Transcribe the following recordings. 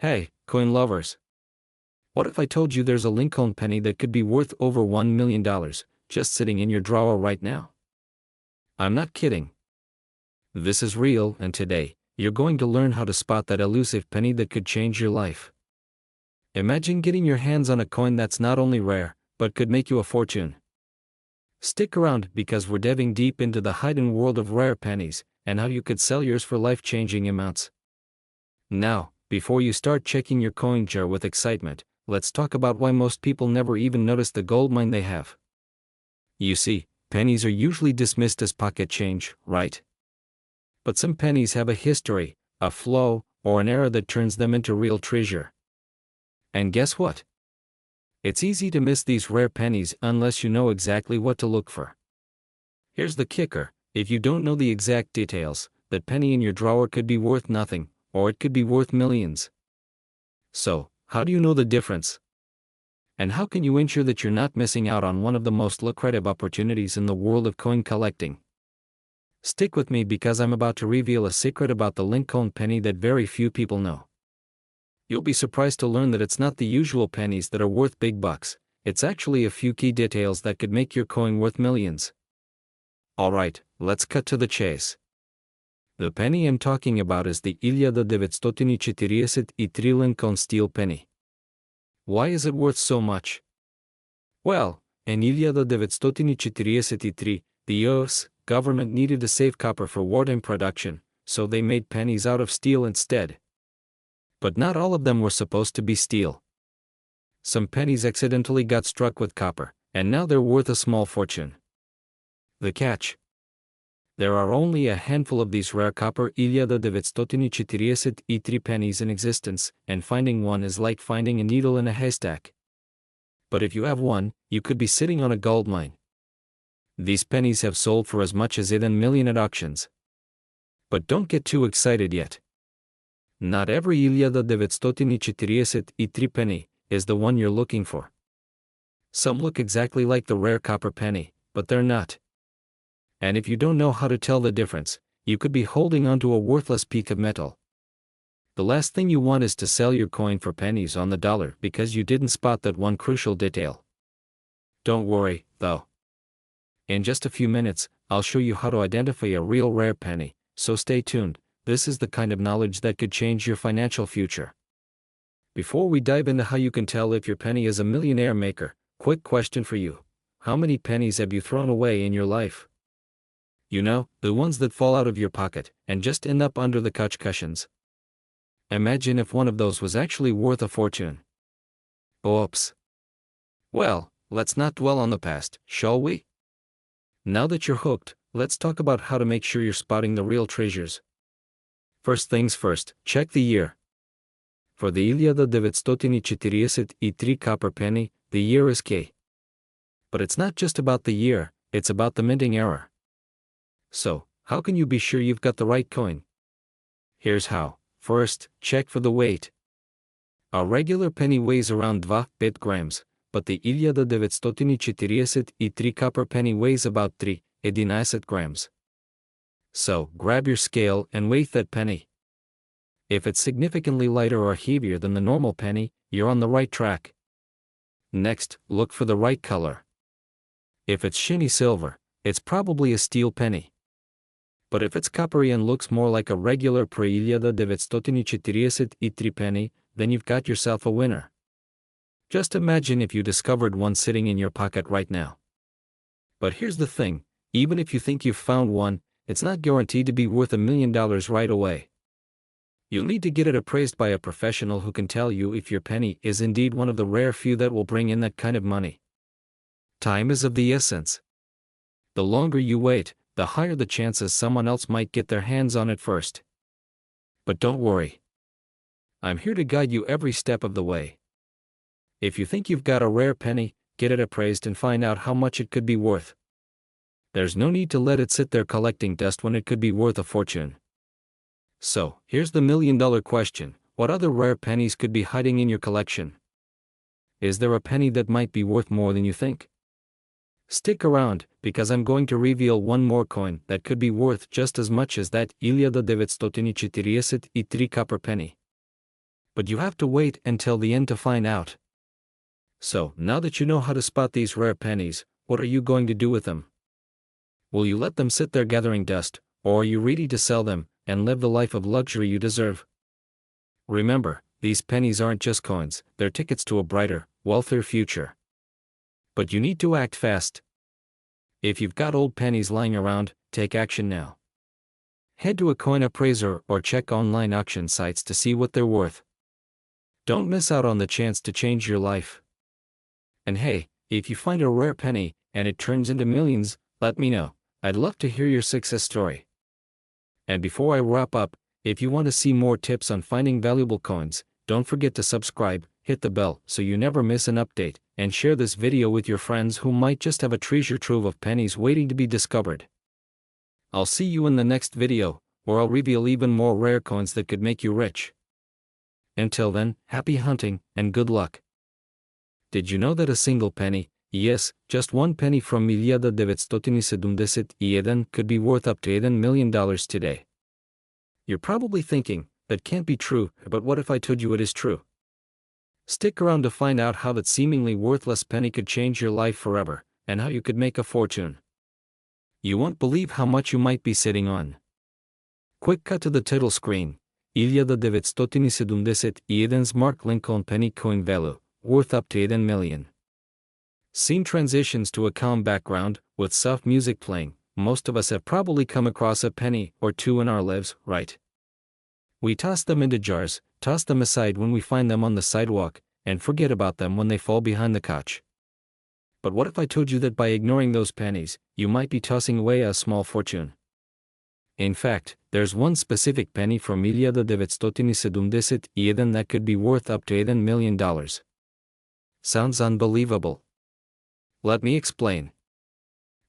Hey, coin lovers. What if I told you there's a Lincoln penny that could be worth over $1 million, just sitting in your drawer right now? I'm not kidding. This is real, and today, you're going to learn how to spot that elusive penny that could change your life. Imagine getting your hands on a coin that's not only rare, but could make you a fortune. Stick around because we're diving deep into the hidden world of rare pennies, and how you could sell yours for life-changing amounts. Now, before you start checking your coin jar with excitement, let's talk about why most people never even notice the gold mine they have. You see, pennies are usually dismissed as pocket change, right? But some pennies have a history, a flow, or an era that turns them into real treasure. And guess what? It's easy to miss these rare pennies unless you know exactly what to look for. Here's the kicker: if you don't know the exact details, that penny in your drawer could be worth nothing, or it could be worth millions. So, how do you know the difference? And how can you ensure that you're not missing out on one of the most lucrative opportunities in the world of coin collecting? Stick with me because I'm about to reveal a secret about the Lincoln penny that very few people know. You'll be surprised to learn that it's not the usual pennies that are worth big bucks, it's actually a few key details that could make your coin worth millions. Alright, let's cut to the chase. The penny I'm talking about is the 1943 Lincoln steel penny. Why is it worth so much? Well, in 1943, the US government needed to save copper for wartime production, so they made pennies out of steel instead. But not all of them were supposed to be steel. Some pennies accidentally got struck with copper, and now they're worth a small fortune. The catch: there are only a handful of these rare copper 1943 pennies in existence, and finding one is like finding a needle in a haystack. But if you have one, you could be sitting on a gold mine. These pennies have sold for as much as $1 million at auctions. But don't get too excited yet. Not every 1943 penny is the one you're looking for. Some look exactly like the rare copper penny, but they're not. And if you don't know how to tell the difference, you could be holding onto a worthless piece of metal. The last thing you want is to sell your coin for pennies on the dollar because you didn't spot that one crucial detail. Don't worry, though. In just a few minutes, I'll show you how to identify a real rare penny, so stay tuned. This is the kind of knowledge that could change your financial future. Before we dive into how you can tell if your penny is a millionaire maker, quick question for you. How many pennies have you thrown away in your life? You know, the ones that fall out of your pocket and just end up under the couch cushions. Imagine if one of those was actually worth a fortune. Oops. Well, let's not dwell on the past, shall we? Now that you're hooked, let's talk about how to make sure you're spotting the real treasures. First things first, check the year. For the 1943 copper penny, the year is key. But it's not just about the year, it's about the minting era. So, how can you be sure you've got the right coin? Here's how. First, check for the weight. A regular penny weighs around 2 grams, but the 1943 copper penny weighs about 3.11 grams. So, grab your scale and weigh that penny. If it's significantly lighter or heavier than the normal penny, you're on the right track. Next, look for the right color. If it's shiny silver, it's probably a steel penny. But if it's coppery and looks more like a regular pre-1943 penny, then you've got yourself a winner. Just imagine if you discovered one sitting in your pocket right now. But here's the thing, even if you think you've found one, it's not guaranteed to be worth $1 million right away. You'll need to get it appraised by a professional who can tell you if your penny is indeed one of the rare few that will bring in that kind of money. Time is of the essence. The longer you wait, the higher the chances someone else might get their hands on it first. But don't worry. I'm here to guide you every step of the way. If you think you've got a rare penny, get it appraised and find out how much it could be worth. There's no need to let it sit there collecting dust when it could be worth a fortune. So, here's the $1 million question. What other rare pennies could be hiding in your collection? Is there a penny that might be worth more than you think? Stick around, because I'm going to reveal one more coin that could be worth just as much as that 1943 copper penny. But you have to wait until the end to find out. So, now that you know how to spot these rare pennies, what are you going to do with them? Will you let them sit there gathering dust, or are you ready to sell them and live the life of luxury you deserve? Remember, these pennies aren't just coins, they're tickets to a brighter, wealthier future. But you need to act fast. If you've got old pennies lying around, take action now. Head to a coin appraiser or check online auction sites to see what they're worth. Don't miss out on the chance to change your life. And hey, if you find a rare penny and it turns into millions, let me know. I'd love to hear your success story. And before I wrap up, if you want to see more tips on finding valuable coins, don't forget to subscribe, hit the bell so you never miss an update, and share this video with your friends who might just have a treasure trove of pennies waiting to be discovered. I'll see you in the next video, where I'll reveal even more rare coins that could make you rich. Until then, happy hunting, and good luck. Did you know that a single penny, yes, just one penny from 1971 could be worth up to $1 million today? You're probably thinking, that can't be true, but what if I told you it is true? Stick around to find out how that seemingly worthless penny could change your life forever, and how you could make a fortune. You won't believe how much you might be sitting on. Quick cut to the title screen. 1971 Mark Lincoln penny coin value, worth up to $1 million. Scene transitions to a calm background, with soft music playing. Most of us have probably come across a penny or two in our lives, right? We toss them into jars, toss them aside when we find them on the sidewalk, and forget about them when they fall behind the couch. But what if I told you that by ignoring those pennies, you might be tossing away a small fortune? In fact, there's one specific penny from 1971 that could be worth up to $1 million. Sounds unbelievable. Let me explain.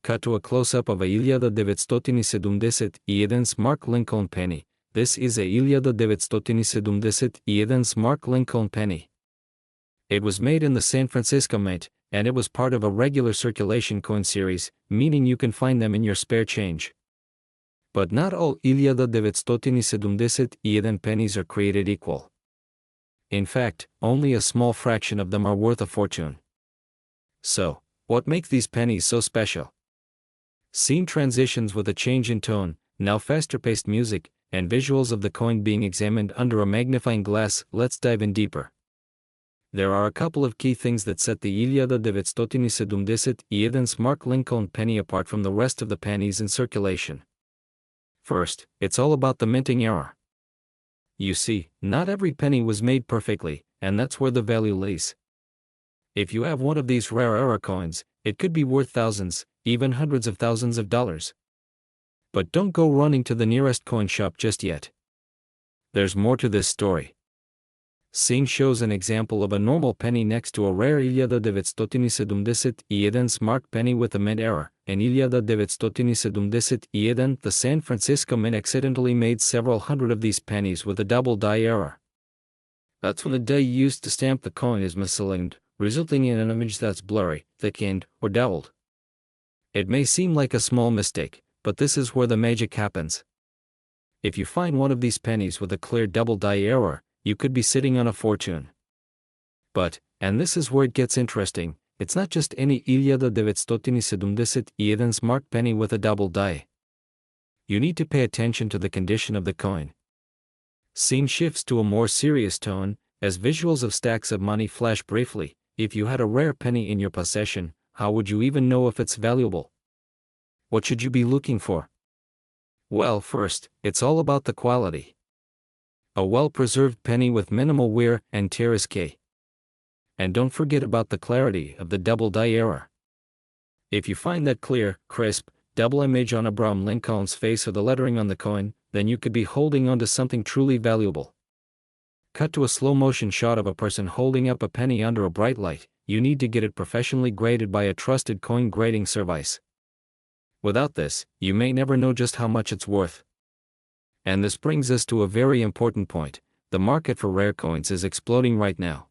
Cut to a close-up of a 1971 Mark Lincoln penny. This is a 1971 Mark Lincoln penny. It was made in the San Francisco Mint, and it was part of a regular circulation coin series, meaning you can find them in your spare change. But not all 1971 pennies are created equal. In fact, only a small fraction of them are worth a fortune. So, what makes these pennies so special? Scene transitions with a change in tone, now faster-paced music, and visuals of the coin being examined under a magnifying glass. Let's dive in deeper. There are a couple of key things that set the 1971 Mark Lincoln penny apart from the rest of the pennies in circulation. First, it's all about the minting error. You see, not every penny was made perfectly, and that's where the value lays. If you have one of these rare error coins, it could be worth thousands, even hundreds of thousands of dollars. But don't go running to the nearest coin shop just yet. There's more to this story. Scene shows an example of a normal penny next to a rare 1971 Mark penny with a mint error. In 1971, the San Francisco Mint accidentally made several hundred of these pennies with a double die error. That's when the die used to stamp the coin is misaligned, resulting in an image that's blurry, thickened, or dowled. It may seem like a small mistake, but this is where the magic happens. If you find one of these pennies with a clear double die error, you could be sitting on a fortune. But, and this is where it gets interesting, it's not just any 1971 Mark penny with a double die. You need to pay attention to the condition of the coin. Scene shifts to a more serious tone, as visuals of stacks of money flash briefly. If you had a rare penny in your possession, how would you even know if it's valuable? What should you be looking for? Well, first, it's all about the quality. A well-preserved penny with minimal wear and tear is key. And don't forget about the clarity of the double die error. If you find that clear, crisp, double image on Abraham Lincoln's face or the lettering on the coin, then you could be holding onto something truly valuable. Cut to a slow-motion shot of a person holding up a penny under a bright light. You need to get it professionally graded by a trusted coin grading service. Without this, you may never know just how much it's worth. And this brings us to a very important point. The market for rare coins is exploding right now.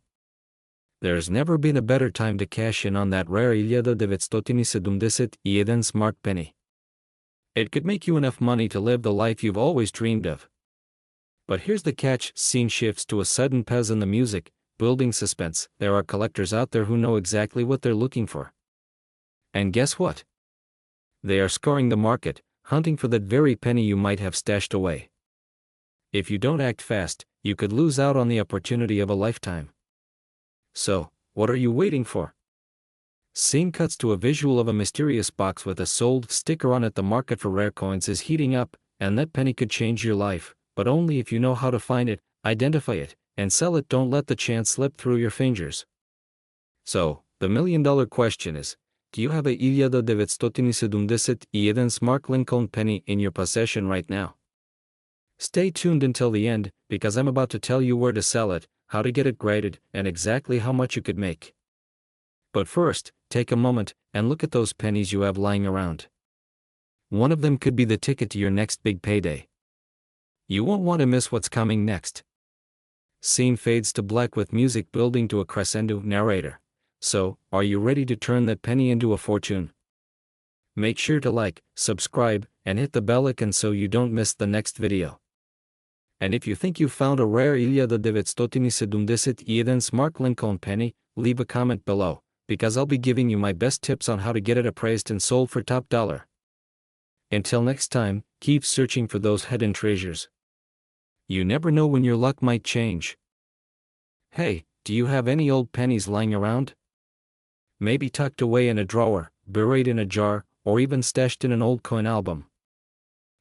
There's never been a better time to cash in on that rare 1971 Mark penny. It could make you enough money to live the life you've always dreamed of. But here's the catch: scene shifts to a sudden pause in the music, building suspense. There are collectors out there who know exactly what they're looking for. And guess what? They are scouring the market, hunting for that very penny you might have stashed away. If you don't act fast, you could lose out on the opportunity of a lifetime. So, what are you waiting for? Scene cuts to a visual of a mysterious box with a sold sticker on it. The market for rare coins is heating up, and that penny could change your life, but only if you know how to find it, identify it, and sell it. Don't let the chance slip through your fingers. So, the million-dollar question is, do you have a 1971 smart Lincoln penny in your possession right now? Stay tuned until the end, because I'm about to tell you where to sell it, how to get it graded, and exactly how much you could make. But first, take a moment and look at those pennies you have lying around. One of them could be the ticket to your next big payday. You won't want to miss what's coming next. Scene fades to black with music building to a crescendo. Narrator: so, are you ready to turn that penny into a fortune? Make sure to like, subscribe, and hit the bell icon so you don't miss the next video. And if you think you found a rare 1971 smart Lincoln penny, leave a comment below, because I'll be giving you my best tips on how to get it appraised and sold for top dollar. Until next time, keep searching for those hidden treasures. You never know when your luck might change. Hey, do you have any old pennies lying around? Maybe tucked away in a drawer, buried in a jar, or even stashed in an old coin album.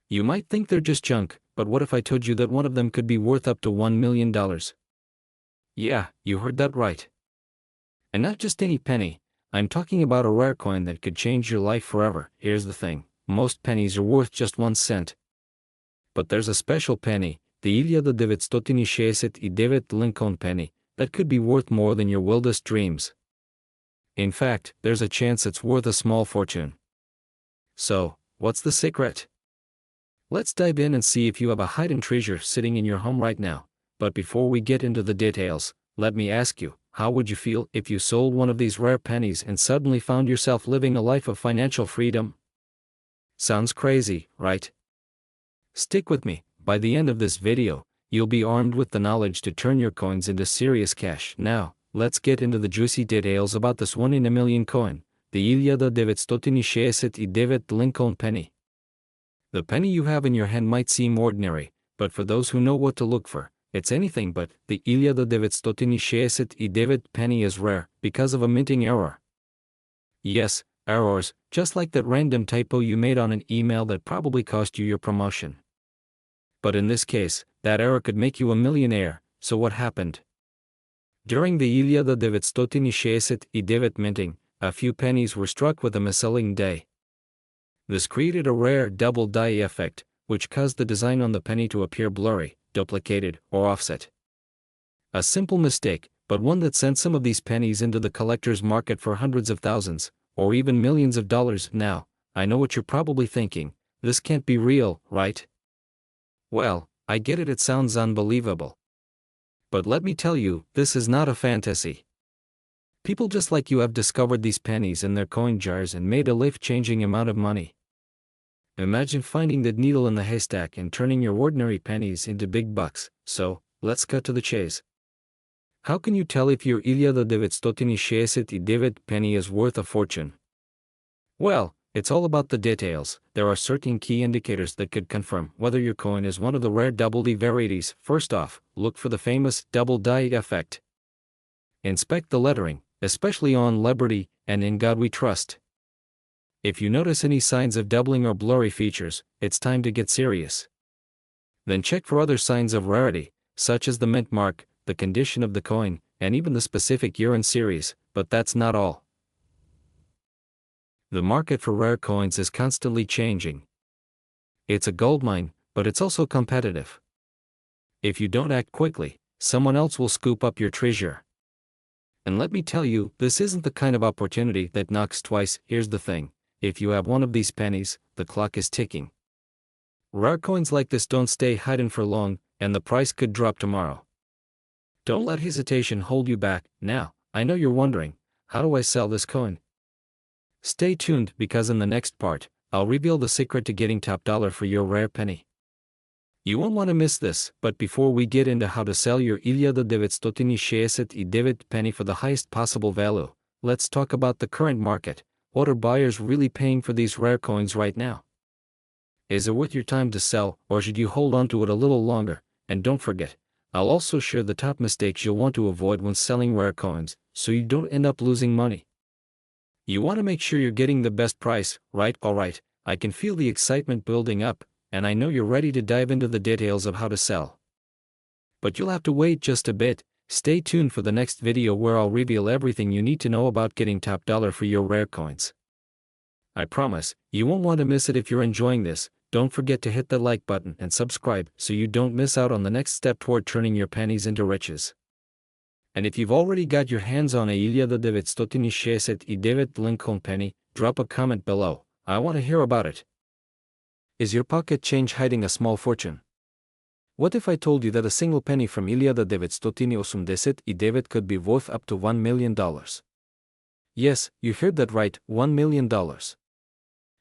You might think they're just junk, but what if I told you that one of them could be worth up to $1 million? Yeah, you heard that right. And not just any penny, I'm talking about a rare coin that could change your life forever. Here's the thing, most pennies are worth just 1 cent. But there's a special penny, the 1969 Lincoln penny, that could be worth more than your wildest dreams. In fact, there's a chance it's worth a small fortune. So, what's the secret? Let's dive in and see if you have a hidden treasure sitting in your home right now. But before we get into the details, let me ask you, how would you feel if you sold one of these rare pennies and suddenly found yourself living a life of financial freedom? Sounds crazy, right? Stick with me. By the end of this video, you'll be armed with the knowledge to turn your coins into serious cash. Now, let's get into the juicy details about this one in a million coin, the 1969 Lincoln penny. The penny you have in your hand might seem ordinary, but for those who know what to look for, it's anything but. The 1969 penny is rare because of a minting error. Yes, errors, just like that random typo you made on an email that probably cost you your promotion. But in this case, that error could make you a millionaire. So what happened? During the 1969 minting, a few pennies were struck with a misselling day. This created a rare double die effect, which caused the design on the penny to appear blurry, duplicated, or offset. A simple mistake, but one that sent some of these pennies into the collector's market for hundreds of thousands, or even millions of dollars. Now, I know what you're probably thinking, this can't be real, right? Well, I get it, it sounds unbelievable. But let me tell you, this is not a fantasy. People just like you have discovered these pennies in their coin jars and made a life-changing amount of money. Imagine finding that needle in the haystack and turning your ordinary pennies into big bucks. So, let's cut to the chase. How can you tell if your 1969 penny is worth a fortune? Well, it's all about the details. There are certain key indicators that could confirm whether your coin is one of the rare double die varieties. First off, look for the famous double die effect. Inspect the lettering, especially on Liberty and In God We Trust. If you notice any signs of doubling or blurry features, it's time to get serious. Then check for other signs of rarity, such as the mint mark, the condition of the coin, and even the specific year and series. But that's not all. The market for rare coins is constantly changing. It's a goldmine, but it's also competitive. If you don't act quickly, someone else will scoop up your treasure. And let me tell you, this isn't the kind of opportunity that knocks twice. Here's the thing. If you have one of these pennies, the clock is ticking. Rare coins like this don't stay hidden for long, and the price could drop tomorrow. Don't let hesitation hold you back. Now, I know you're wondering, how do I sell this coin? Stay tuned, because in the next part, I'll reveal the secret to getting top dollar for your rare penny. You won't want to miss this, but before we get into how to sell your 1969 penny for the highest possible value, let's talk about the current market. What are buyers really paying for these rare coins right now? Is it worth your time to sell, or should you hold on to it a little longer? And don't forget, I'll also share the top mistakes you'll want to avoid when selling rare coins, so you don't end up losing money. You want to make sure you're getting the best price, right? Alright, I can feel the excitement building up, and I know you're ready to dive into the details of how to sell. But you'll have to wait just a bit. Stay tuned for the next video where I'll reveal everything you need to know about getting top dollar for your rare coins. I promise, you won't want to miss it. If you're enjoying this, don't forget to hit the like button and subscribe so you don't miss out on the next step toward turning your pennies into riches. And if you've already got your hands on a 1969 Lincoln penny, drop a comment below. I want to hear about it. Is your pocket change hiding a small fortune? What if I told you that a single penny from 1969 could be worth up to $1 million? Yes, you heard that right, $1 million.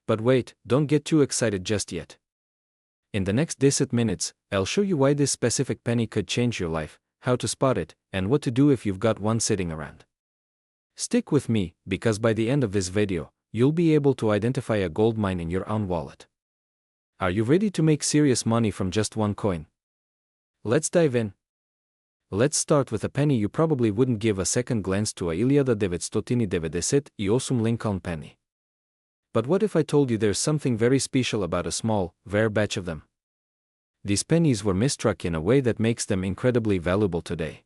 But wait, don't get too excited just yet. In the next 10 minutes, I'll show you why this specific penny could change your life, how to spot it, and what to do if you've got one sitting around. Stick with me, because by the end of this video, you'll be able to identify a gold mine in your own wallet. Are you ready to make serious money from just one coin? Let's dive in. Let's start with a penny you probably wouldn't give a second glance to, a 1969 Lincoln penny. But what if I told you there's something very special about a small, rare batch of them? These pennies were misstruck in a way that makes them incredibly valuable today.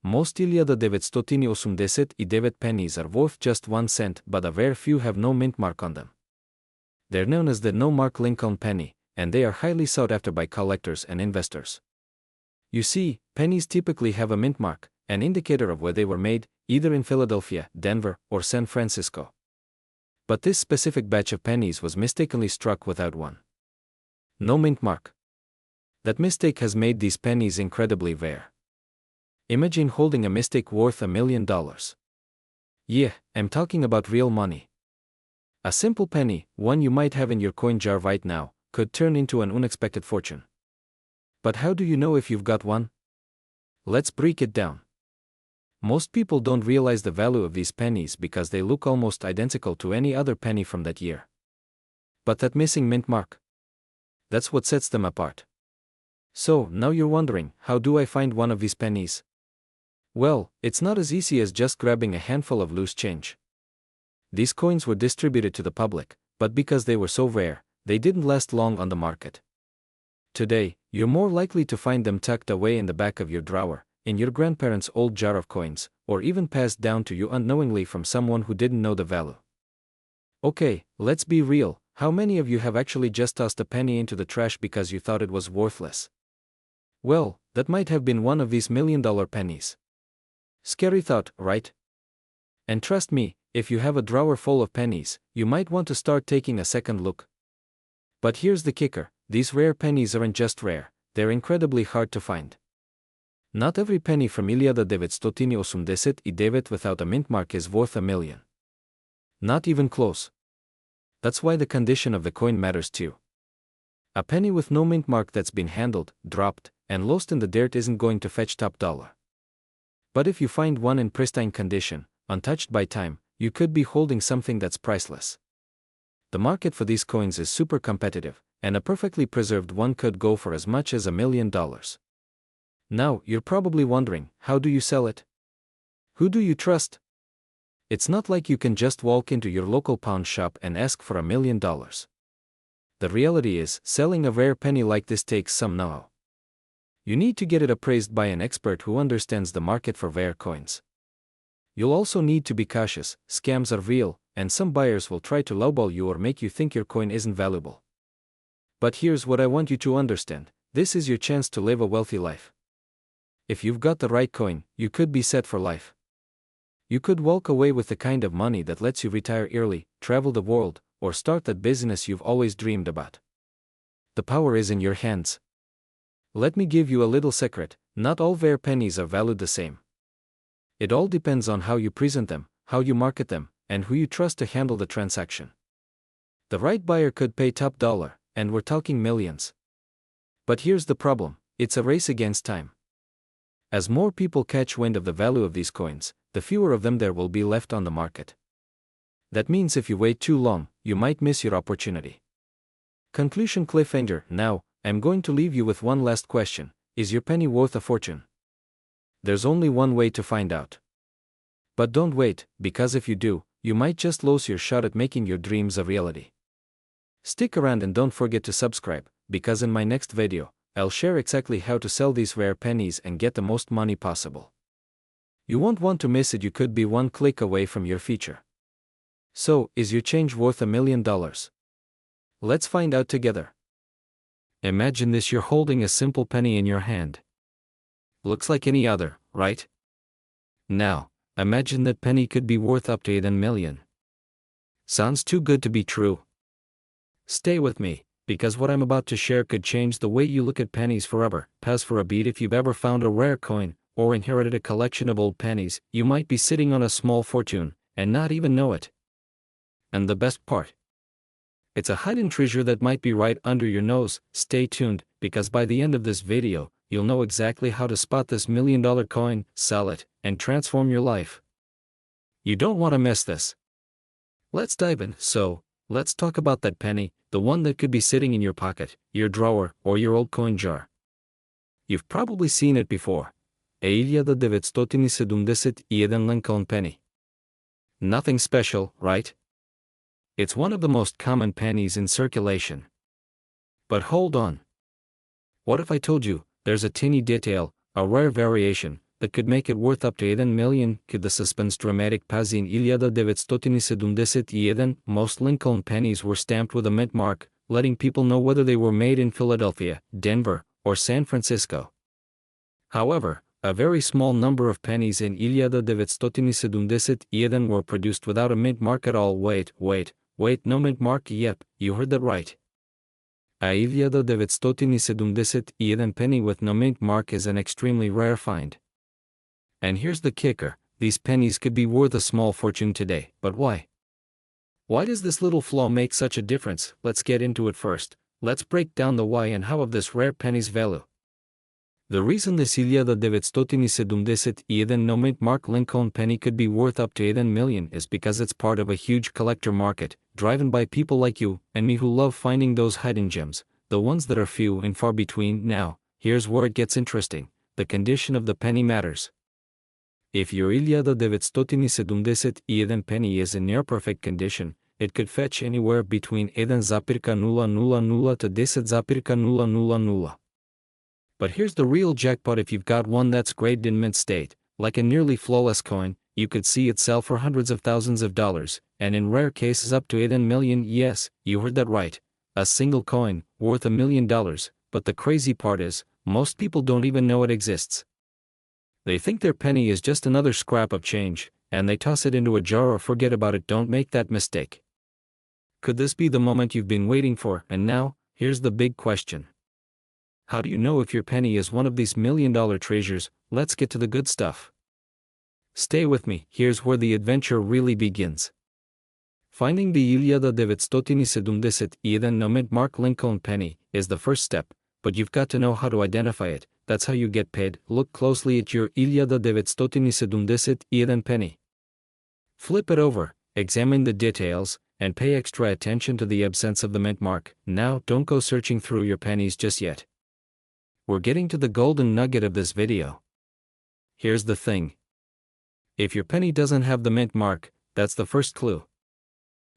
Most 1969 pennies are worth just 1 cent, but a rare few have no mint mark on them. They're known as the no-mark Lincoln penny, and they are highly sought after by collectors and investors. You see, pennies typically have a mint mark, an indicator of where they were made, either in Philadelphia, Denver, or San Francisco. But this specific batch of pennies was mistakenly struck without one. No mint mark. That mistake has made these pennies incredibly rare. Imagine holding a mistake worth $1 million. Yeah, I'm talking about real money. A simple penny, one you might have in your coin jar right now, could turn into an unexpected fortune. But how do you know if you've got one? Let's break it down. Most people don't realize the value of these pennies because they look almost identical to any other penny from that year. But that missing mint mark, that's what sets them apart. So, now you're wondering, how do I find one of these pennies? Well, it's not as easy as just grabbing a handful of loose change. These coins were distributed to the public, but because they were so rare, they didn't last long on the market. Today, you're more likely to find them tucked away in the back of your drawer, in your grandparents' old jar of coins, or even passed down to you unknowingly from someone who didn't know the value. Okay, let's be real, how many of you have actually just tossed a penny into the trash because you thought it was worthless? Well, that might have been one of these $1 million pennies. Scary thought, right? And trust me, if you have a drawer full of pennies, you might want to start taking a second look. But here's the kicker, these rare pennies aren't just rare, they're incredibly hard to find. Not every penny from 1969 without a mint mark is worth $1 million. Not even close. That's why the condition of the coin matters too. A penny with no mint mark that's been handled, dropped, and lost in the dirt isn't going to fetch top dollar. But if you find one in pristine condition, untouched by time, you could be holding something that's priceless. The market for these coins is super competitive, and a perfectly preserved one could go for as much as $1 million. Now, you're probably wondering, how do you sell it? Who do you trust? It's not like you can just walk into your local pawn shop and ask for $1 million. The reality is, selling a rare penny like this takes some know-how. You need to get it appraised by an expert who understands the market for rare coins. You'll also need to be cautious, scams are real, and some buyers will try to lowball you or make you think your coin isn't valuable. But here's what I want you to understand, this is your chance to live a wealthy life. If you've got the right coin, you could be set for life. You could walk away with the kind of money that lets you retire early, travel the world, or start that business you've always dreamed about. The power is in your hands. Let me give you a little secret, not all rare pennies are valued the same. It all depends on how you present them, how you market them, and who you trust to handle the transaction. The right buyer could pay top dollar, and we're talking millions. But here's the problem, it's a race against time. As more people catch wind of the value of these coins, the fewer of them there will be left on the market. That means if you wait too long, you might miss your opportunity. Conclusion cliffhanger. Now, I'm going to leave you with one last question. Is your penny worth a fortune? There's only one way to find out. But don't wait, because if you do, you might just lose your shot at making your dreams a reality. Stick around and don't forget to subscribe, because in my next video, I'll share exactly how to sell these rare pennies and get the most money possible. You won't want to miss it. You could be one click away from your feature. So, is your change worth $1 million? Let's find out together. Imagine this: you're holding a simple penny in your hand. Looks like any other, right? Now, imagine that penny could be worth up to $1 million. Sounds too good to be true. Stay with me, because what I'm about to share could change the way you look at pennies forever. Pause for a beat. If you've ever found a rare coin, or inherited a collection of old pennies, you might be sitting on a small fortune, and not even know it. And the best part? It's a hidden treasure that might be right under your nose. Stay tuned, because by the end of this video, you'll know exactly how to spot this $1 million coin, sell it, and transform your life. You don't want to miss this. Let's dive in. So, let's talk about that penny, the one that could be sitting in your pocket, your drawer, or your old coin jar. You've probably seen it before. 1971 Lincoln penny. Nothing special, right? It's one of the most common pennies in circulation. But hold on. What if I told you, there's a teeny detail, a rare variation, that could make it worth up to $1 million? Could the suspense dramatic? Paz in 1971, most Lincoln pennies were stamped with a mint mark, letting people know whether they were made in Philadelphia, Denver, or San Francisco. However, a very small number of pennies in 1971 were produced without a mint mark at all. Wait, no mint mark? Yep, you heard that right. A 1971 penny with no mint mark is an extremely rare find. And here's the kicker, these pennies could be worth a small fortune today. But why? Why does this little flaw make such a difference? Let's get into it first. Let's break down the why and how of this rare penny's value. The reason this 1971 no mint mark Lincoln penny could be worth up to $1 million is because it's part of a huge collector market, driven by people like you and me who love finding those hidden gems, the ones that are few and far between. Now, here's where it gets interesting. The condition of the penny matters. If your 1971 penny is in near perfect condition, it could fetch anywhere between 1,000 to 10,000. But here's the real jackpot: if you've got one that's graded in mint state, like a nearly flawless coin, you could see it sell for hundreds of thousands of dollars, and in rare cases up to $1 million. Yes, you heard that right. A single coin, worth $1 million, but the crazy part is, most people don't even know it exists. They think their penny is just another scrap of change, and they toss it into a jar or forget about it. Don't make that mistake. Could this be the moment you've been waiting for? And now, here's the big question. How do you know if your penny is one of these $1 million treasures? Let's get to the good stuff. Stay with me, here's where the adventure really begins. Finding the 1971 no mint mark Lincoln penny is the first step, but you've got to know how to identify it. That's how you get paid. Look closely at your 1971 penny. Flip it over, examine the details, and pay extra attention to the absence of the mint mark. Now, don't go searching through your pennies just yet. We're getting to the golden nugget of this video. Here's the thing. If your penny doesn't have the mint mark, that's the first clue.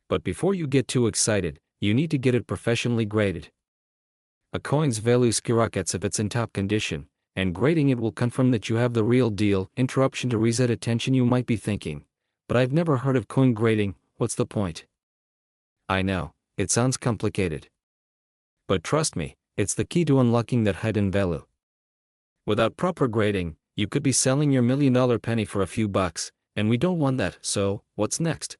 But before you get too excited, you need to get it professionally graded. A coin's value skyrockets if it's in top condition, and grading it will confirm that you have the real deal. Interruption to reset attention. You might be thinking, but I've never heard of coin grading, what's the point? I know, it sounds complicated. But trust me, it's the key to unlocking that hidden value. Without proper grading, you could be selling your $1 million penny for a few bucks, and we don't want that. So, what's next?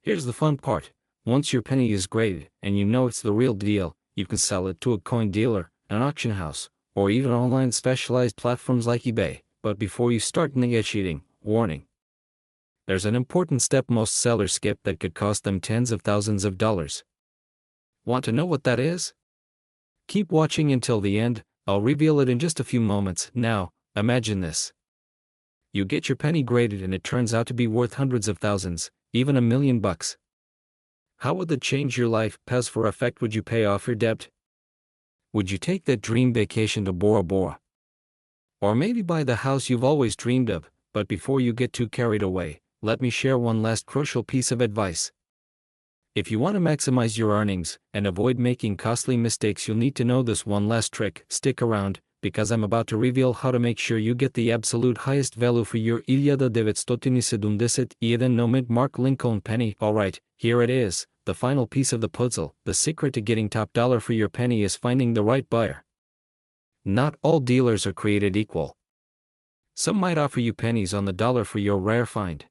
Here's the fun part. Once your penny is graded, and you know it's the real deal, you can sell it to a coin dealer, an auction house, or even online specialized platforms like eBay. But before you start negotiating, warning. There's an important step most sellers skip that could cost them tens of thousands of dollars. Want to know what that is? Keep watching until the end, I'll reveal it in just a few moments. Now, imagine this. You get your penny graded and it turns out to be worth hundreds of thousands, even $1 million. How would that change your life? Pause for effect. Would you pay off your debt? Would you take that dream vacation to Bora Bora? Or maybe buy the house you've always dreamed of? But before you get too carried away, let me share one last crucial piece of advice. If you want to maximize your earnings and avoid making costly mistakes, you'll need to know this one last trick. Stick around, because I'm about to reveal how to make sure you get the absolute highest value for your 1971 nomad Mark Lincoln penny. Alright, here it is, the final piece of the puzzle. The secret to getting top dollar for your penny is finding the right buyer. Not all dealers are created equal. Some might offer you pennies on the dollar for your rare find.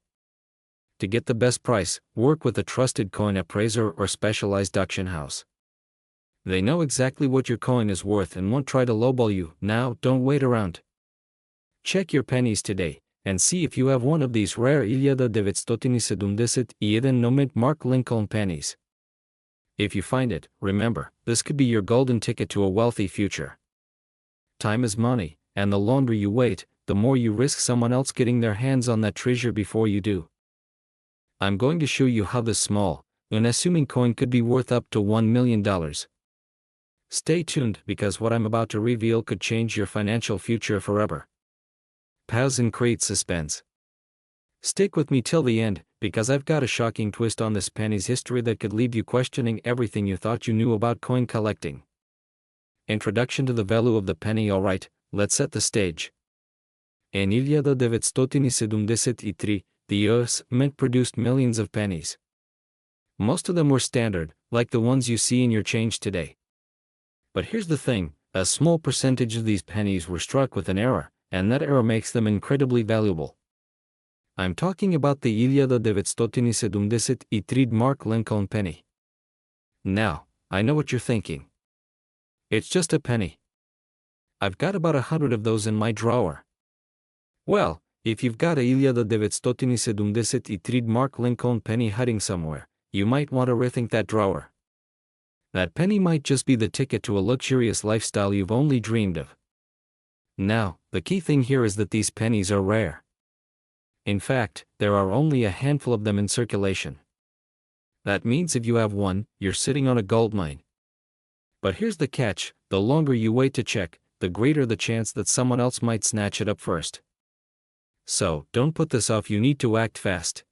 To get the best price, work with a trusted coin appraiser or specialized auction house. They know exactly what your coin is worth and won't try to lowball you. Now, don't wait around. Check your pennies today, and see if you have one of these rare 1971 nomad Mark Lincoln pennies. If you find it, remember, this could be your golden ticket to a wealthy future. Time is money, and the longer you wait, the more you risk someone else getting their hands on that treasure before you do. I'm going to show you how this small, unassuming coin could be worth up to $1 million. Stay tuned, because what I'm about to reveal could change your financial future forever. Pause and create suspense. Stick with me till the end, because I've got a shocking twist on this penny's history that could leave you questioning everything you thought you knew about coin collecting. Introduction to the value of the penny. Alright, let's set the stage. In 1973, the U.S. Mint produced millions of pennies. Most of them were standard, like the ones you see in your change today. But here's the thing, a small percentage of these pennies were struck with an error, and that error makes them incredibly valuable. I'm talking about the 1973 Mark Lincoln penny. Now, I know what you're thinking. It's just a penny. I've got about 100 of those in my drawer. Well, if you've got a 1973 Mark Lincoln penny hiding somewhere, you might want to rethink that drawer. That penny might just be the ticket to a luxurious lifestyle you've only dreamed of. Now, the key thing here is that these pennies are rare. In fact, there are only a handful of them in circulation. That means if you have one, you're sitting on a goldmine. But here's the catch, the longer you wait to check, the greater the chance that someone else might snatch it up first. So, don't put this off, you need to act fast.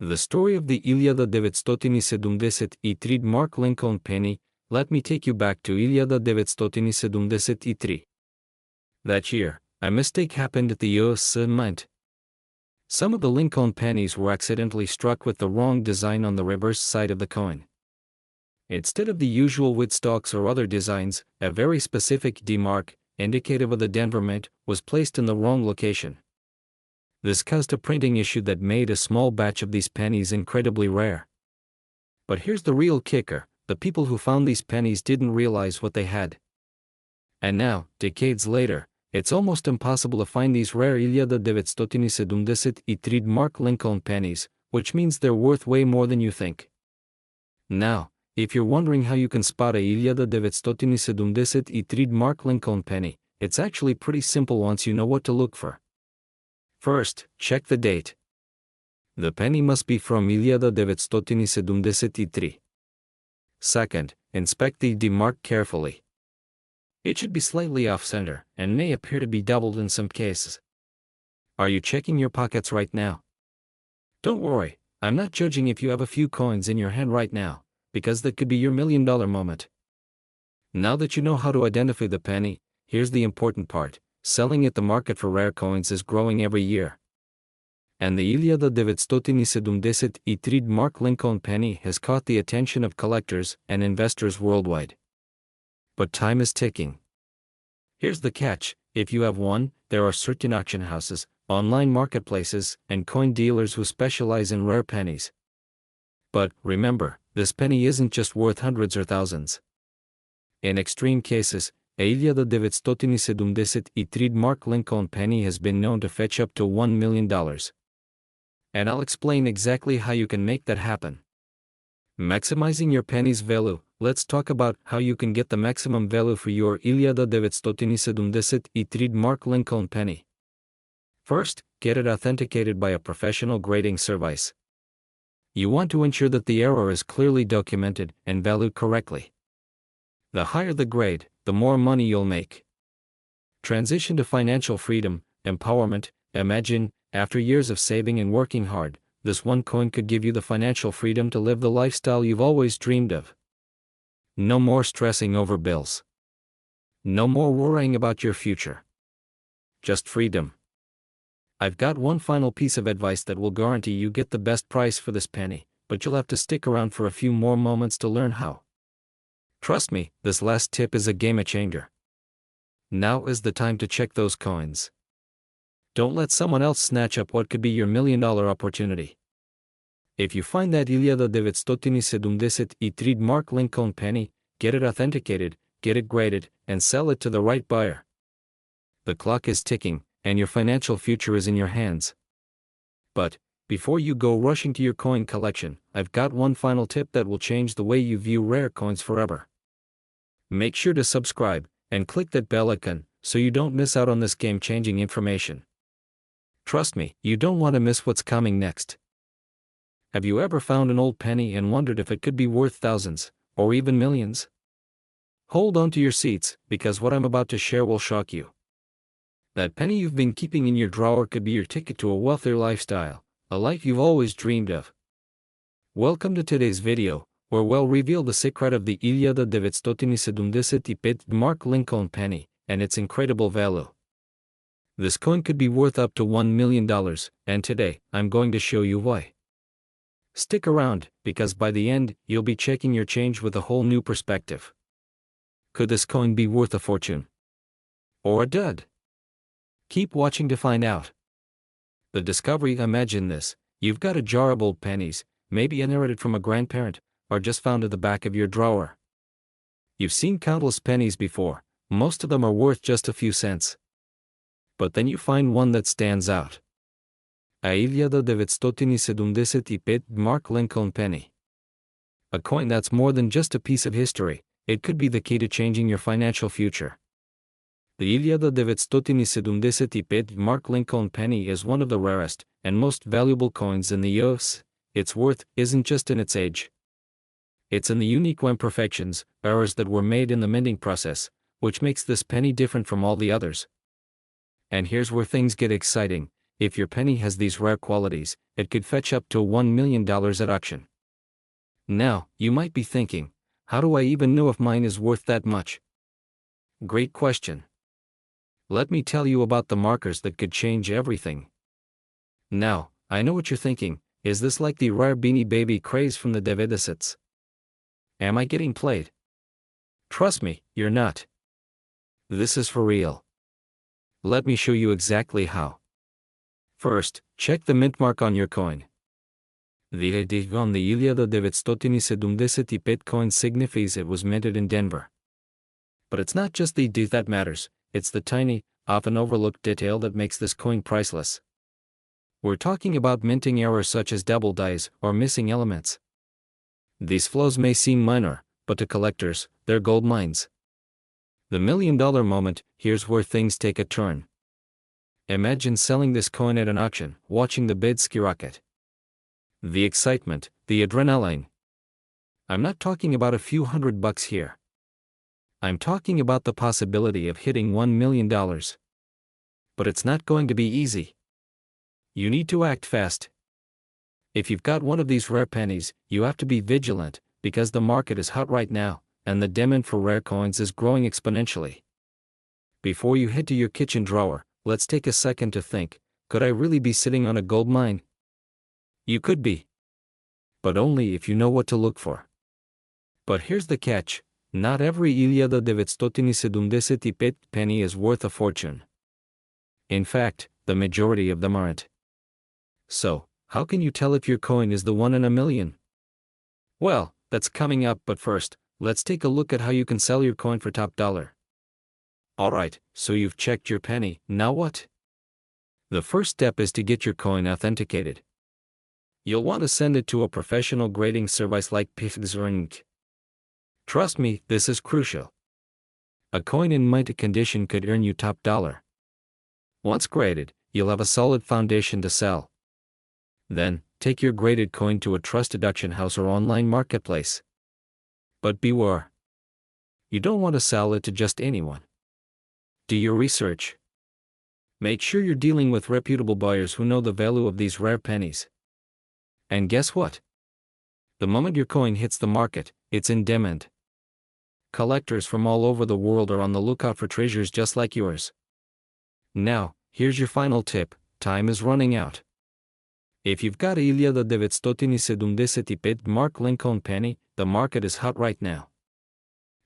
The story of the 1973 Mark Lincoln penny, let me take you back to 1973. That year, a mistake happened at the U.S. Mint. Some of the Lincoln pennies were accidentally struck with the wrong design on the reverse side of the coin. Instead of the usual Woodstocks or other designs, a very specific D mark, indicative of the Denver Mint, was placed in the wrong location. This caused a printing issue that made a small batch of these pennies incredibly rare. But here's the real kicker, the people who found these pennies didn't realize what they had. And now, decades later, it's almost impossible to find these rare 1973 Mark Lincoln pennies, which means they're worth way more than you think. Now, if you're wondering how you can spot a 1973 Mark Lincoln penny, it's actually pretty simple once you know what to look for. First, check the date. The penny must be from 1973. Second, inspect the D mark carefully. It should be slightly off-center, and may appear to be doubled in some cases. Are you checking your pockets right now? Don't worry, I'm not judging if you have a few coins in your hand right now, because that could be your $1 million moment. Now that you know how to identify the penny, here's the important part. Selling at the market for rare coins is growing every year. And the 1973 Mark Lincoln penny has caught the attention of collectors and investors worldwide. But time is ticking. Here's the catch, if you have one, there are certain auction houses, online marketplaces, and coin dealers who specialize in rare pennies. But, remember, this penny isn't just worth hundreds or thousands. In extreme cases, a 1973 Mark Lincoln penny has been known to fetch up to $1 million. And I'll explain exactly how you can make that happen. Maximizing your penny's value. let's talk about how you can get the maximum value for your 1970 trademark Lincoln penny. First, get it authenticated by a professional grading service. You want to ensure that the error is clearly documented and valued correctly. The higher the grade, the more money you'll make. Transition to financial freedom, empowerment. Imagine, after years of saving and working hard, this one coin could give you the financial freedom to live the lifestyle you've always dreamed of. No more stressing over bills. No more worrying about your future. Just freedom. I've got one final piece of advice that will guarantee you get the best price for this penny, but you'll have to stick around for a few more moments to learn how. Trust me, this last tip is a game changer. Now is the time to check those coins. Don't let someone else snatch up what could be your $1 million opportunity. If you find that 1970 trademark Lincoln penny, get it authenticated, get it graded, and sell it to the right buyer. The clock is ticking, and your financial future is in your hands. But, before you go rushing to your coin collection, I've got one final tip that will change the way you view rare coins forever. Make sure to subscribe, and click that bell icon, so you don't miss out on this game-changing information. Trust me, you don't want to miss what's coming next. Have you ever found an old penny and wondered if it could be worth thousands, or even millions? Hold on to your seats, because what I'm about to share will shock you. That penny you've been keeping in your drawer could be your ticket to a wealthier lifestyle, a life you've always dreamed of. Welcome to today's video, where we'll reveal the secret of the 1970 trademark Lincoln penny, and its incredible value. This coin could be worth up to $1 million, and today, I'm going to show you why. Stick around, because by the end, you'll be checking your change with a whole new perspective. Could this coin be worth a fortune? Or a dud? Keep watching to find out. The discovery. Imagine this: you've got a jar of old pennies, maybe inherited from a grandparent, or just found in the back of your drawer. You've seen countless pennies before, most of them are worth just a few cents. But then you find one that stands out. A 1970 trademark Lincoln penny. A coin that's more than just a piece of history, it could be the key to changing your financial future. The 1970 trademark Lincoln penny is one of the rarest and most valuable coins in the US. Its worth isn't just in its age. It's in the unique imperfections, errors that were made in the minting process, which makes this penny different from all the others. And here's where things get exciting: if your penny has these rare qualities, it could fetch up to $1 million at auction. Now, you might be thinking, how do I even know if mine is worth that much? Great question. Let me tell you about the markers that could change everything. Now, I know what you're thinking: is this like the rare Beanie Baby craze from the DVDs? Am I getting played? Trust me, you're not. This is for real. Let me show you exactly how. First, check the mint mark on your coin. The ID on the 1970 coin signifies it was minted in Denver. But it's not just the D that matters, it's the tiny, often overlooked detail that makes this coin priceless. We're talking about minting errors such as double dies or missing elements. These flaws may seem minor, but to collectors, they're gold mines. The $1 million moment. Here's where things take a turn. Imagine selling this coin at an auction, watching the bid skyrocket. The excitement, the adrenaline. I'm not talking about a few $100 here. I'm talking about the possibility of hitting $1 million. But it's not going to be easy. You need to act fast. If you've got one of these rare pennies, you have to be vigilant, because the market is hot right now, and the demand for rare coins is growing exponentially. Before you head to your kitchen drawer, let's take a second to think: could I really be sitting on a gold mine? You could be. But only if you know what to look for. But here's the catch: not every 1970 penny is worth a fortune. In fact, the majority of them aren't. So, how can you tell if your coin is the one in a million? Well, that's coming up, but first, let's take a look at how you can sell your coin for top dollar. Alright, so you've checked your penny, now what? The first step is to get your coin authenticated. You'll want to send it to a professional grading service like Pennies. Trust me, this is crucial. A coin in mint condition could earn you top dollar. Once graded, you'll have a solid foundation to sell. Then, take your graded coin to a trusted auction house or online marketplace. But beware. You don't want to sell it to just anyone. Do your research. Make sure you're dealing with reputable buyers who know the value of these rare pennies. And guess what? The moment your coin hits the market, it's in demand. Collectors from all over the world are on the lookout for treasures just like yours. Now, here's your final tip: time is running out. If you've got a 1975 Mark Lincoln penny, the market is hot right now.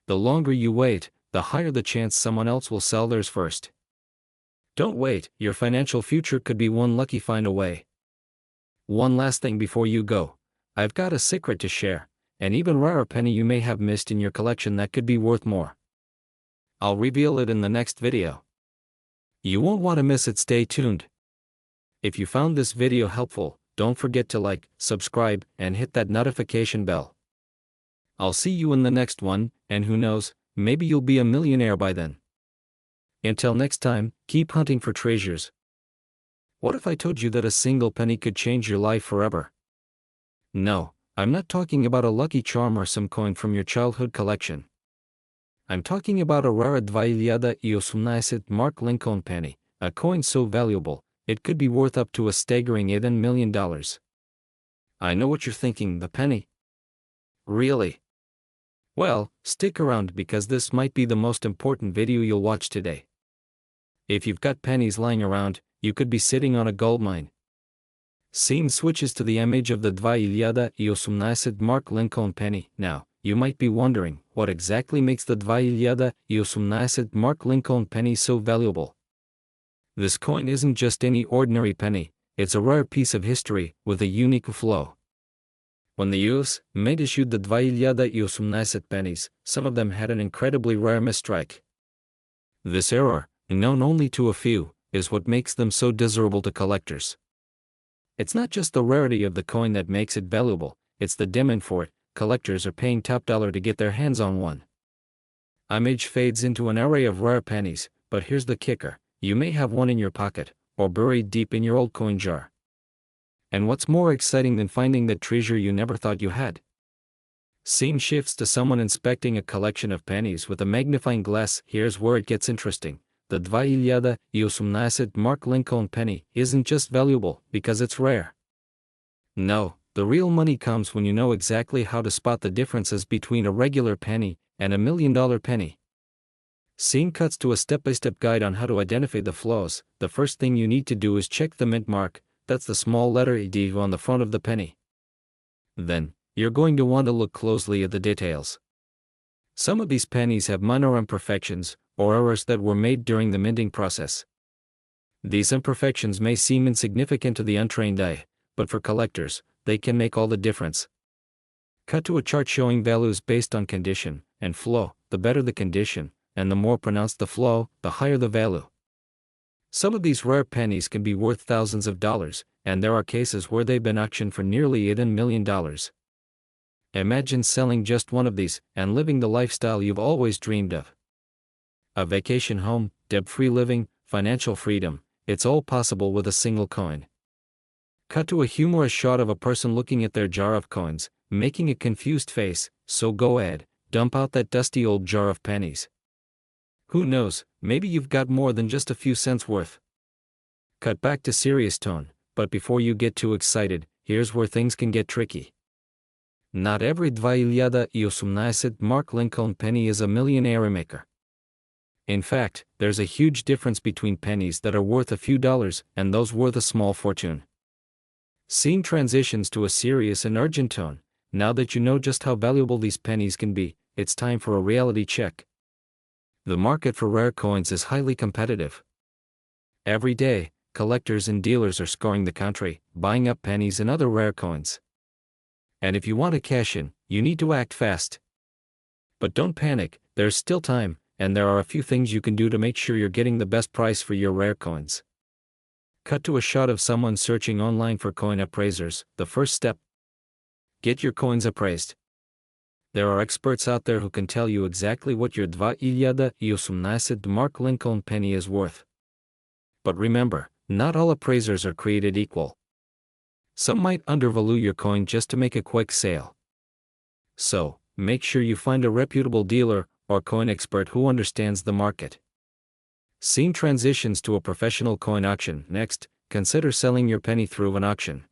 The longer you wait, the higher the chance someone else will sell theirs first. Don't wait, your financial future could be one lucky find away. One last thing before you go. I've got a secret to share, an even rarer penny you may have missed in your collection that could be worth more. I'll reveal it in the next video. You won't want to miss it, stay tuned. If you found this video helpful, don't forget to like, subscribe, and hit that notification bell. I'll see you in the next one, and who knows, maybe you'll be a millionaire by then. Until next time, keep hunting for treasures. What if I told you that a single penny could change your life forever? No, I'm not talking about a lucky charm or some coin from your childhood collection. I'm talking about a rare 1975 Mark Lincoln penny, a coin so valuable, it could be worth up to a staggering $11 million. I know what you're thinking, the penny? Really? Well, stick around because this might be the most important video you'll watch today. If you've got pennies lying around, you could be sitting on a gold mine. Scene switches to the image of the 1975 Mark Lincoln penny. Now, you might be wondering, what exactly makes the 1975 Mark Lincoln penny so valuable? This coin isn't just any ordinary penny, it's a rare piece of history with a unique flow. When the US Mint issued the 1975 pennies, some of them had an incredibly rare misstrike. This error, known only to a few, is what makes them so desirable to collectors. It's not just the rarity of the coin that makes it valuable, it's the demand for it. Collectors are paying top dollar to get their hands on one. Image fades into an array of rare pennies, but here's the kicker: you may have one in your pocket, or buried deep in your old coin jar. And what's more exciting than finding that treasure you never thought you had? Scene shifts to someone inspecting a collection of pennies with a magnifying glass. Here's where it gets interesting. The 1975 Mark Lincoln penny isn't just valuable because it's rare. No, the real money comes when you know exactly how to spot the differences between a regular penny and a $1 million penny. Scene cuts to a step-by-step guide on how to identify the flaws. The first thing you need to do is check the mint mark, that's the small letter "D" on the front of the penny. Then, you're going to want to look closely at the details. Some of these pennies have minor imperfections, or errors that were made during the minting process. These imperfections may seem insignificant to the untrained eye, but for collectors, they can make all the difference. Cut to a chart showing values based on condition and flow. The better the condition, and the more pronounced the flow, the higher the value. Some of these rare pennies can be worth thousands of dollars, and there are cases where they've been auctioned for nearly $1 million. Imagine selling just one of these, and living the lifestyle you've always dreamed of. A vacation home, debt-free living, financial freedom, it's all possible with a single coin. Cut to a humorous shot of a person looking at their jar of coins, making a confused face. So go ahead, dump out that dusty old jar of pennies. Who knows, maybe you've got more than just a few cents worth. Cut back to serious tone, but before you get too excited, here's where things can get tricky. Not every 1975 Mark Lincoln penny is a millionaire maker. In fact, there's a huge difference between pennies that are worth a few dollars and those worth a small fortune. Scene transitions to a serious and urgent tone. Now that you know just how valuable these pennies can be, it's time for a reality check. The market for rare coins is highly competitive. Every day, collectors and dealers are scouring the country, buying up pennies and other rare coins. And if you want to cash in, you need to act fast. But don't panic, there's still time, and there are a few things you can do to make sure you're getting the best price for your rare coins. Cut to a shot of someone searching online for coin appraisers. The first step: get your coins appraised. There are experts out there who can tell you exactly what your 2018 Mark Lincoln penny is worth. But remember, not all appraisers are created equal. Some might undervalue your coin just to make a quick sale. So, make sure you find a reputable dealer or coin expert who understands the market. Scene transitions to a professional coin auction. Next, consider selling your penny through an auction.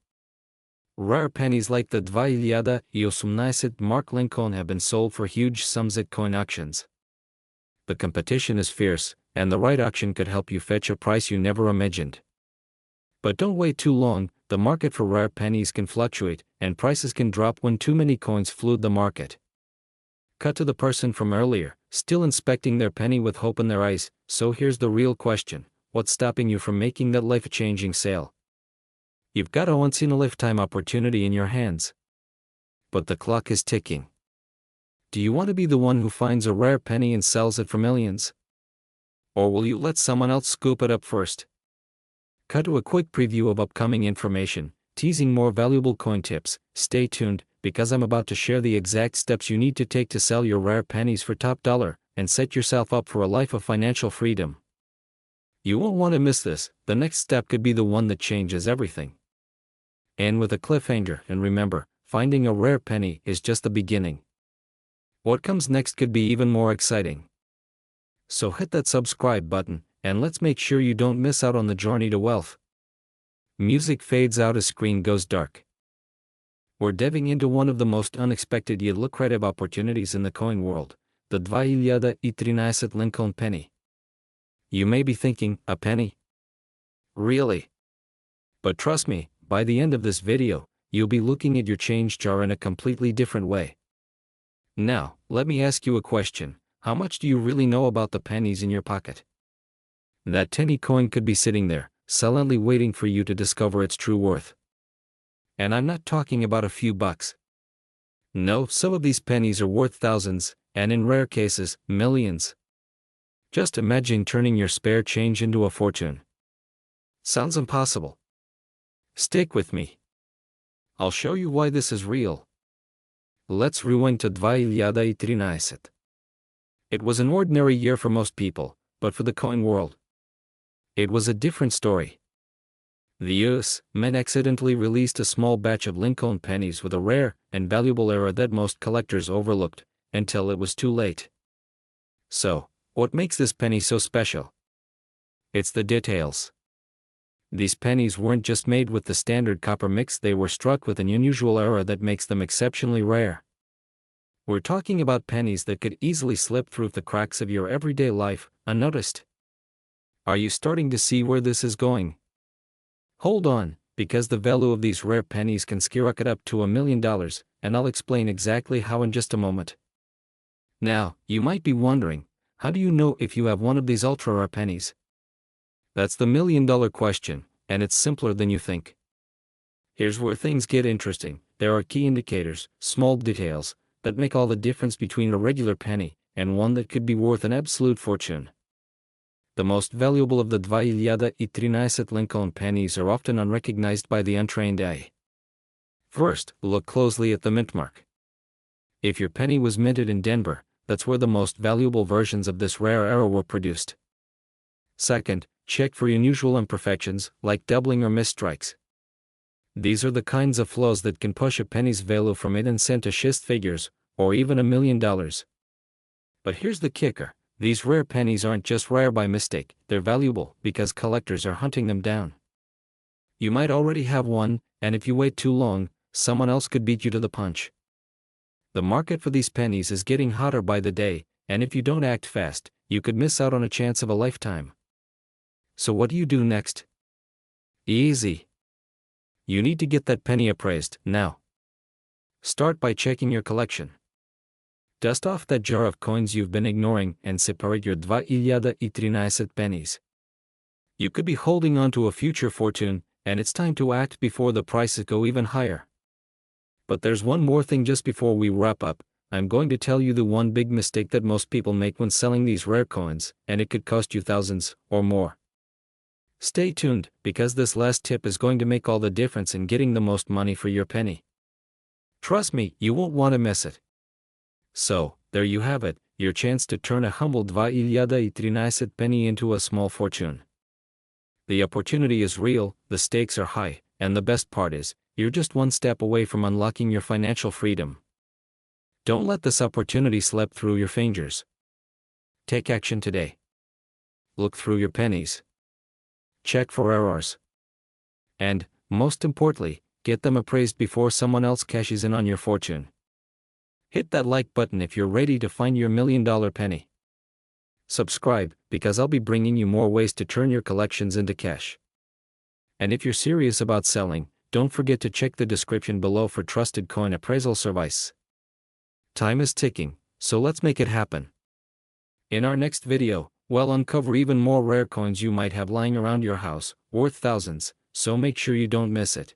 Rare pennies like the 2018 Mark Lincoln have been sold for huge sums at coin auctions. The competition is fierce, and the right auction could help you fetch a price you never imagined. But don't wait too long. The market for rare pennies can fluctuate, and prices can drop when too many coins flood the market. Cut to the person from earlier, still inspecting their penny with hope in their eyes. So here's the real question: what's stopping you from making that life-changing sale? You've got a once-in-a-lifetime opportunity in your hands. But the clock is ticking. Do you want to be the one who finds a rare penny and sells it for millions? Or will you let someone else scoop it up first? Cut to a quick preview of upcoming information, teasing more valuable coin tips. Stay tuned, because I'm about to share the exact steps you need to take to sell your rare pennies for top dollar, and set yourself up for a life of financial freedom. You won't want to miss this. The next step could be the one that changes everything. And with a cliffhanger, and remember, finding a rare penny is just the beginning. What comes next could be even more exciting. So hit that subscribe button, and let's make sure you don't miss out on the journey to wealth. Music fades out as screen goes dark. We're diving into one of the most unexpected yet lucrative opportunities in the coin world, the 2018 Lincoln penny. You may be thinking, a penny? Really? But trust me, by the end of this video, you'll be looking at your change jar in a completely different way. Now, let me ask you a question: how much do you really know about the pennies in your pocket? That tiny coin could be sitting there, silently waiting for you to discover its true worth. And I'm not talking about a few bucks. No, some of these pennies are worth thousands, and in rare cases, millions. Just imagine turning your spare change into a fortune. Sounds impossible. Stick with me. I'll show you why this is real. Let's rewind to 2018. It was an ordinary year for most people, but for the coin world, it was a different story. The U.S. Mint accidentally released a small batch of Lincoln pennies with a rare and valuable error that most collectors overlooked, until it was too late. So, what makes this penny so special? It's the details. These pennies weren't just made with the standard copper mix, they were struck with an unusual error that makes them exceptionally rare. We're talking about pennies that could easily slip through the cracks of your everyday life, unnoticed. Are you starting to see where this is going? Hold on, because the value of these rare pennies can skyrocket up to $1 million, and I'll explain exactly how in just a moment. Now, you might be wondering, how do you know if you have one of these ultra-rare pennies? That's the million-dollar question, and it's simpler than you think. Here's where things get interesting. There are key indicators, small details, that make all the difference between a regular penny and one that could be worth an absolute fortune. The most valuable of the 2018 Lincoln pennies are often unrecognized by the untrained eye. First, look closely at the mint mark. If your penny was minted in Denver, that's where the most valuable versions of this rare error were produced. Second, check for unusual imperfections, like doubling or misstrikes. These are the kinds of flaws that can push a penny's value from 8 cents to six figures, or even $1 million. But here's the kicker: these rare pennies aren't just rare by mistake, they're valuable because collectors are hunting them down. You might already have one, and if you wait too long, someone else could beat you to the punch. The market for these pennies is getting hotter by the day, and if you don't act fast, you could miss out on a chance of a lifetime. So what do you do next? Easy. You need to get that penny appraised, now. Start by checking your collection. Dust off that jar of coins you've been ignoring and separate your 2018 pennies. You could be holding on to a future fortune, and it's time to act before the prices go even higher. But there's one more thing just before we wrap up. I'm going to tell you the one big mistake that most people make when selling these rare coins, and it could cost you thousands or more. Stay tuned, because this last tip is going to make all the difference in getting the most money for your penny. Trust me, you won't want to miss it. So, there you have it, your chance to turn a humble 2,13 penny into a small fortune. The opportunity is real, the stakes are high, and the best part is, you're just one step away from unlocking your financial freedom. Don't let this opportunity slip through your fingers. Take action today. Look through your pennies. Check for errors. And, most importantly, get them appraised before someone else cashes in on your fortune. Hit that like button if you're ready to find your $1 million penny. Subscribe, because I'll be bringing you more ways to turn your collections into cash. And if you're serious about selling, don't forget to check the description below for trusted coin appraisal service. Time is ticking, so let's make it happen. In our next video, we'll uncover even more rare coins you might have lying around your house, worth thousands, so make sure you don't miss it.